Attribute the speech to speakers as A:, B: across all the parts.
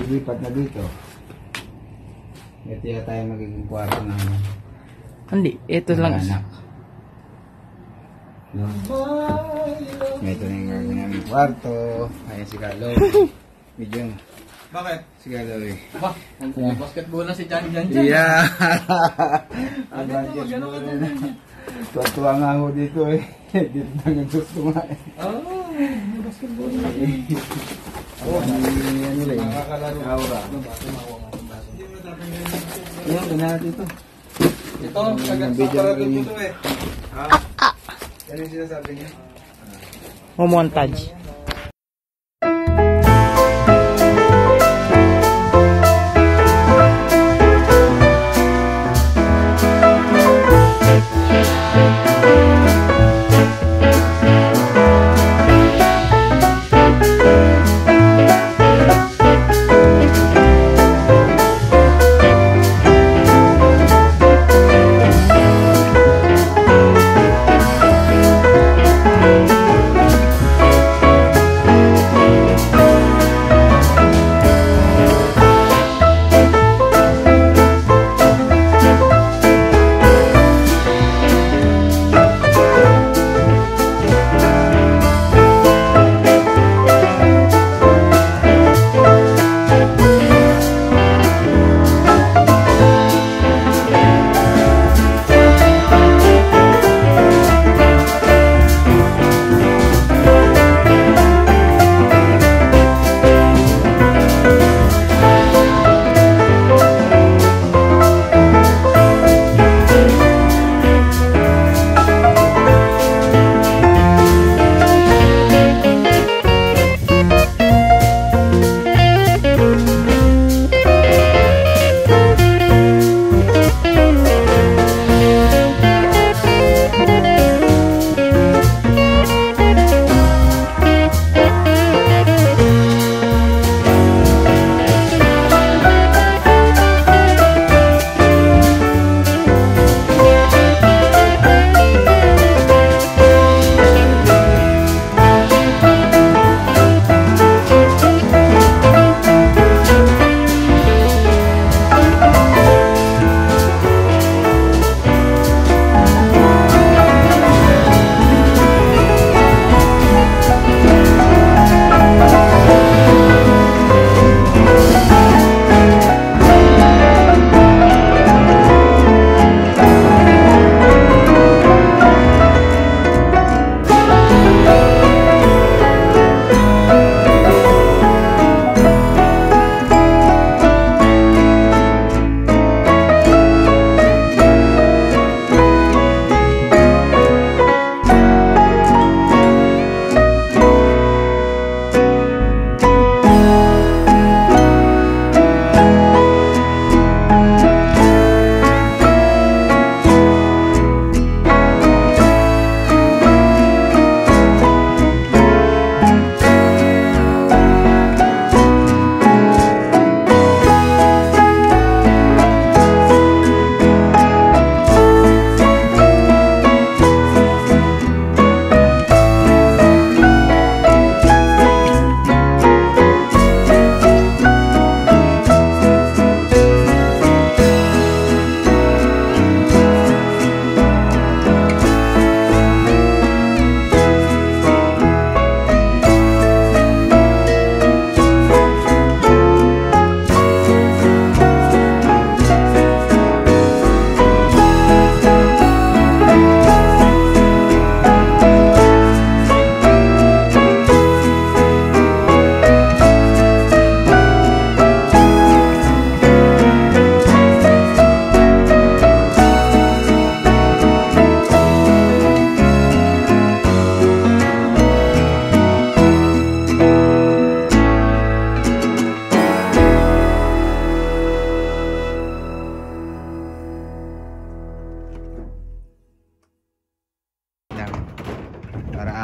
A: lipat na dito. Ito yata yung magiging kwarto namin.
B: Hindi, ito lang.
A: Anak. No? Ito na yung gagawin namin kwarto. Ayan si Carlo. Medyo.
C: Bakit?
A: Si Carlo eh.
C: Ba, basketball na si Jan dyan.
A: Yeah! Ang basketball na. Tuwa nga ako dito eh. Dito na nga gusto nga eh.
C: Oh, may basketball na.
A: Oo, ano rin.
C: Nakakalaro.
A: Aura. Ayan, ganahan dito.
C: Ito, nagkakaroon dito eh. Ha? Ano yung sinasabi niya?
B: Montage.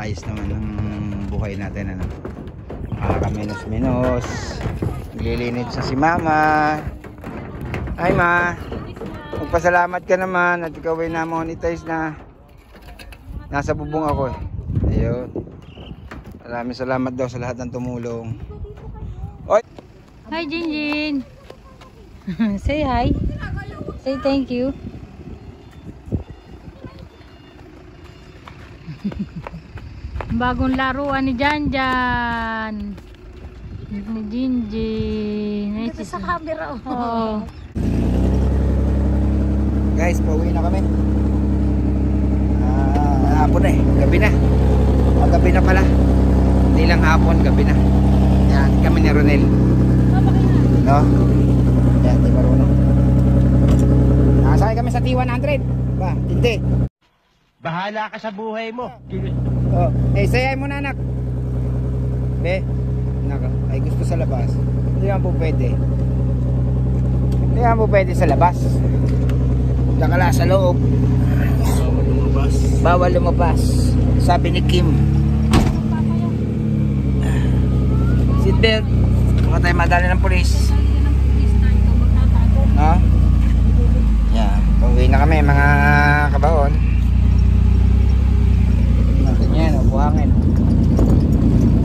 A: ayos naman ang buhay natin, ano. Makakaminos-minos. Naglilinis sa si mama. Ay ma, magpasalamat ka naman at ikaw ay na-monetize na. Nasa bubong ako eh. Ayun. Maraming salamat daw sa lahat ng tumulong. Oy,
D: Hi, Jinjin. Say hi. Say thank you. Bagong laruan ni Janjan. Ni Jinjin. Ito sa camera. Oo.
A: Guys, pauwi na kami. Hapon na eh. Gabi na. Gabi na pala. Hindi lang hapon, gabi na. Yan, kami ni Ronel. No? Yan, di marunong. Nakasakay kami sa T100. Ba, hindi.
C: Bahala ka sa buhay mo.
A: Oh, sayay mo na anak. Be, naka, ay gusto sa labas. Hindi naman po pwede. Hindi naman po pwede sa labas. Nakala sa loob.
C: Bawal lumabas.
A: Bawal lumabas. Sabi ni Kim. Seatbelt. Baka tayo madali ng polis. No? Yeah. Pauwi na kami mga kabaon. Ganyan, buhangin.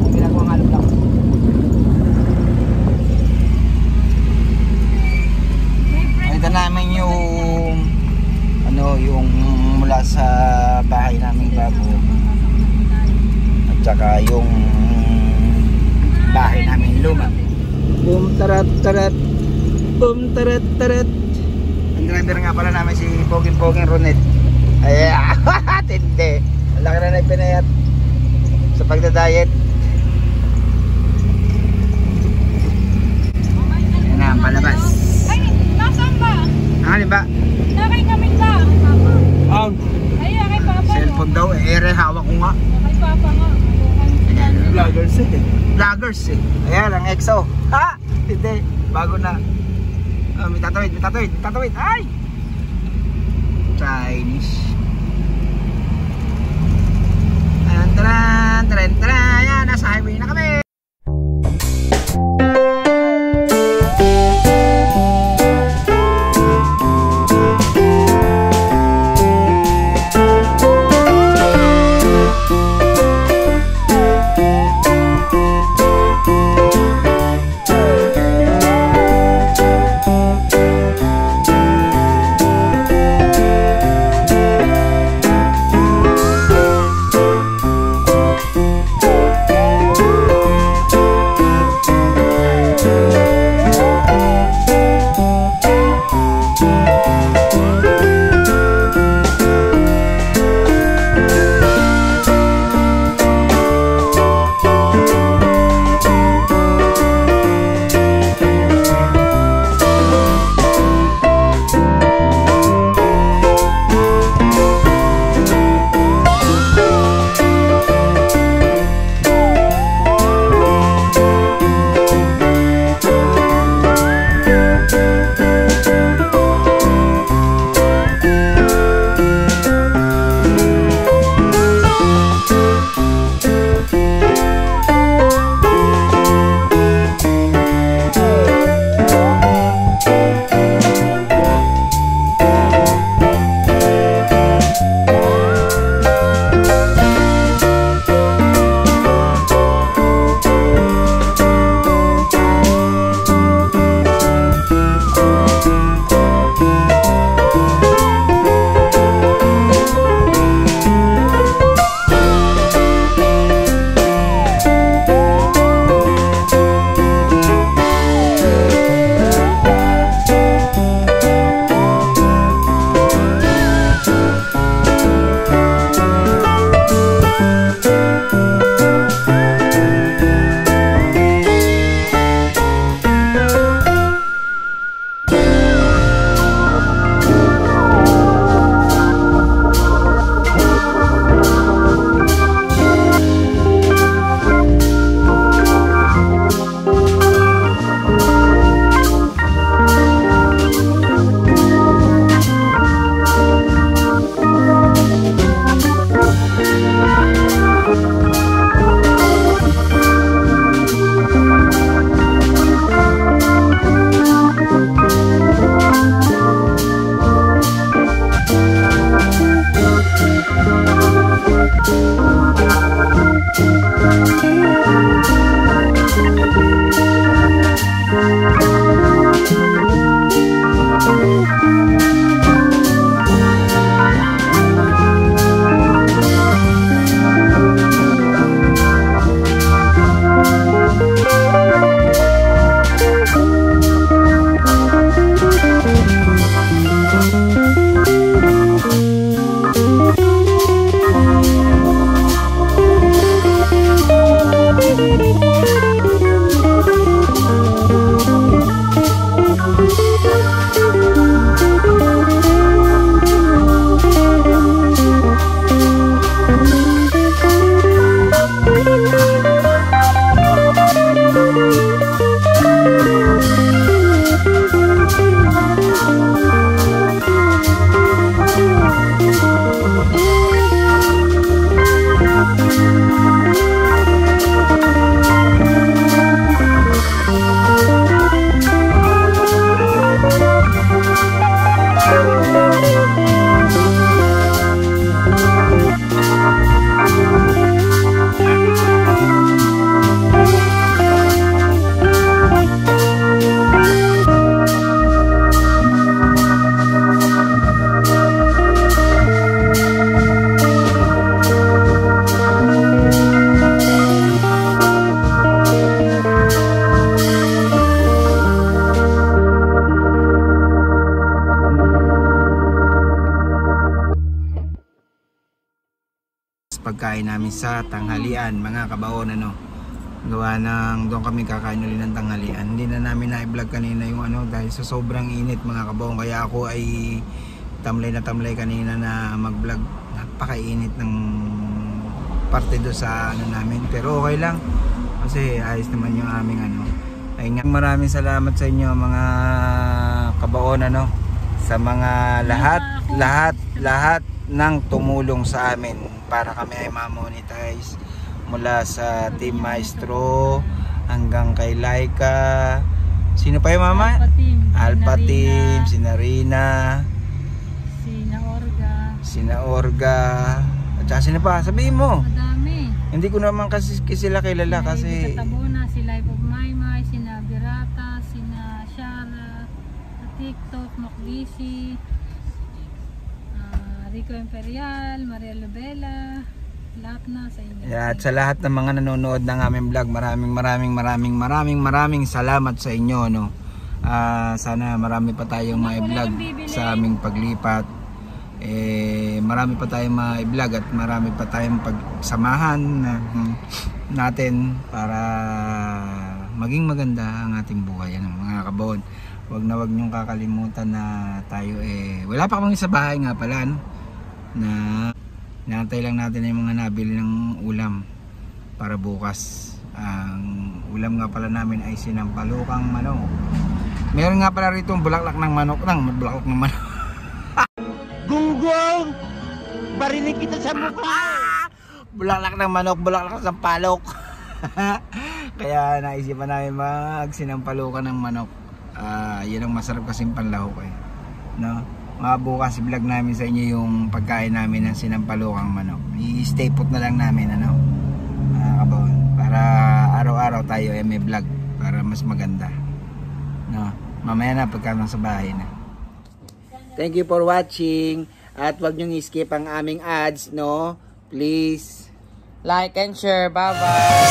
A: Ang ginagawang alok lang. Ito namin yung yung mula sa bahay namin bago at saka yung bahay namin luma. Boom tarat tarat, boom tarat tarat. Ang driver nga pala namin si Poging Ronet. Ay, tindi. Ang laki na pinayat sa pagda-diet. Yan na ang palabas.
D: Ay, nasaan ba?
A: Ano ba?
D: Nakay kami ba?
A: Ang
D: Ay, kay Papa.
A: cellphone daw, hawak ko nga.
D: Kay Papa nga.
A: Vloggers eh. Vloggers eh. Ayan, ang EXO. Ha? Hindi. Bago na. May tatawid. Ay! Chinese. Ayan, taran. Ayan, nasa highway na kami. sa tanghalian mga kabaon ano. Gawa ng doon kami kakain ulit ng tanghalian. Hindi na namin na-vlog kanina yung ano dahil sa sobrang init mga kabaon, kaya ako ay tamlay na tamlay kanina na mag-vlog. Napakainit ng parte do sa ano namin, pero okay lang kasi ayos naman yung aming ano. Ay nga, maraming salamat sa inyo mga kabaon ano, sa mga lahat ng tumulong sa amin para kami ay ma-monetize, mula sa Team Maestro hanggang kay Laika, sino pa yung mama? Alpha Team, Sinarina, Sina Orga, at saka sino pa? Sabihin mo.
D: Madami.
A: Hindi ko naman kasi sila kilala kasi
D: Tabona, si Life of Maymay, sina Birata, sina Shara, TikTok, Macbisi, Rico Imperial, Maria Lubela, lahat na sa inyo.
A: yeah, at sa lahat ng mga nanonood ng aming vlog, maraming salamat sa inyo no. Sana marami pa tayong ma-vlog sa aming paglipat. Marami pa tayong ma-vlog at marami pa tayong pagsamahan natin para maging maganda ang ating buhay ano, mga kabaon. Wag niyong kakalimutan na tayo wala pa kami sa bahay nga pala no? Na naantay lang natin yung mga nabili ng ulam para bukas. Ang ulam nga pala namin ay sinampalukang manok. Meron nga pala rito bulaklak ng manok, Gunggong! Barinig kita sa mukha! Bulaklak ng manok, bulaklak ng palok. Kaya naisipan namin sinampalukan ng manok. Yan ang masarap kasing panlahok no? Mga bukas vlog namin sa inyo yung pagkain namin ng sinampalukang manok. I-stay put na lang namin ano, kabaon, para araw-araw tayo may vlog para mas maganda no? Mamaya na pagka nasa bahay na. Thank you for watching at wag niyong i-skip ang aming ads no, please
B: Like and share. Bye-bye.